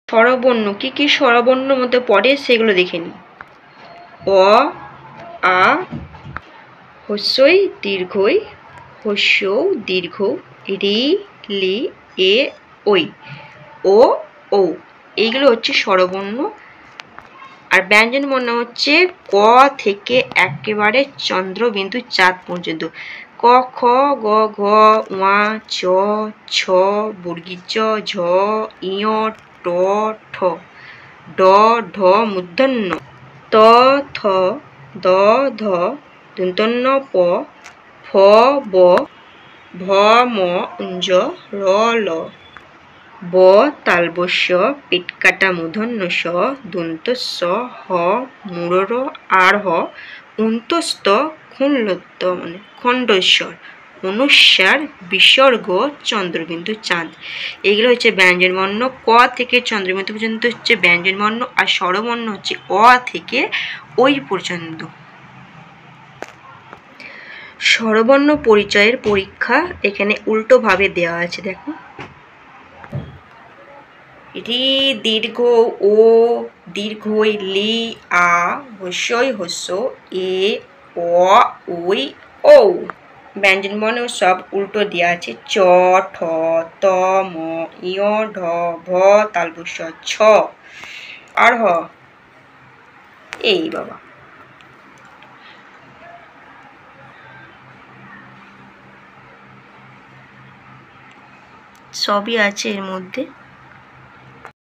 স্বরবর্ণ কি কি স্বরবর্ণের মধ্যে পড়ে সেগুলো দেখে নিই। অ, আ, হস্যই দীর্ঘই, হস্যৌ দীর্ঘ, রি, লি, এ, ওই, ও, ঔ, এইগুলো হচ্ছে স্বরবর্ণ। আর ব্যঞ্জন বর্ণ হচ্ছে ক থেকে একেবারে চন্দ্রবিন্দু চাঁদ পর্যন্ত। ক, খ, গ, ঘ, ঙ, চ, ছ, জ, ঝ, ঞ, ট, ঠ, ড, ঢ মূর্ধন্য, ত, থ, দ, ধ দন্তন্য, প, ফ, ব, ভ, ম, ঞ্জ, র, ল, ব তালবস্য পিটকাটা মূর্ধন্য স, দন্তস্ব, হ মূরর আর্হ, অন্তস্থ খুনলুপ্ত মানে খণ্ডস্বর, অনুস্বার, বিসর্গ, চন্দ্রবিন্দু চাঁদ। এগুলো হচ্ছে ব্যঞ্জন বর্ণ। ক থেকে চন্দ্রবিন্দু পর্যন্ত হচ্ছে ব্যঞ্জন বর্ণ, আর স্বরবর্ণ হচ্ছে অ থেকে ওই পর্যন্ত। স্বরবর্ণ পরিচয়ের পরীক্ষা এখানে উল্টোভাবে দেওয়া আছে, দেখো। রি দীর্ঘ ও, দীর্ঘই লি, আ, হস্যই হস্য, এ, অ, ওই, ঔ। ব্যঞ্জন বর্ণ সব উল্টো দেওয়া আছে। চ, ঠ, ত, ম, ঞ, ঢ, ভ তালবস্য, ছ আর হ। এই বাবা, সবই আছে এর মধ্যে।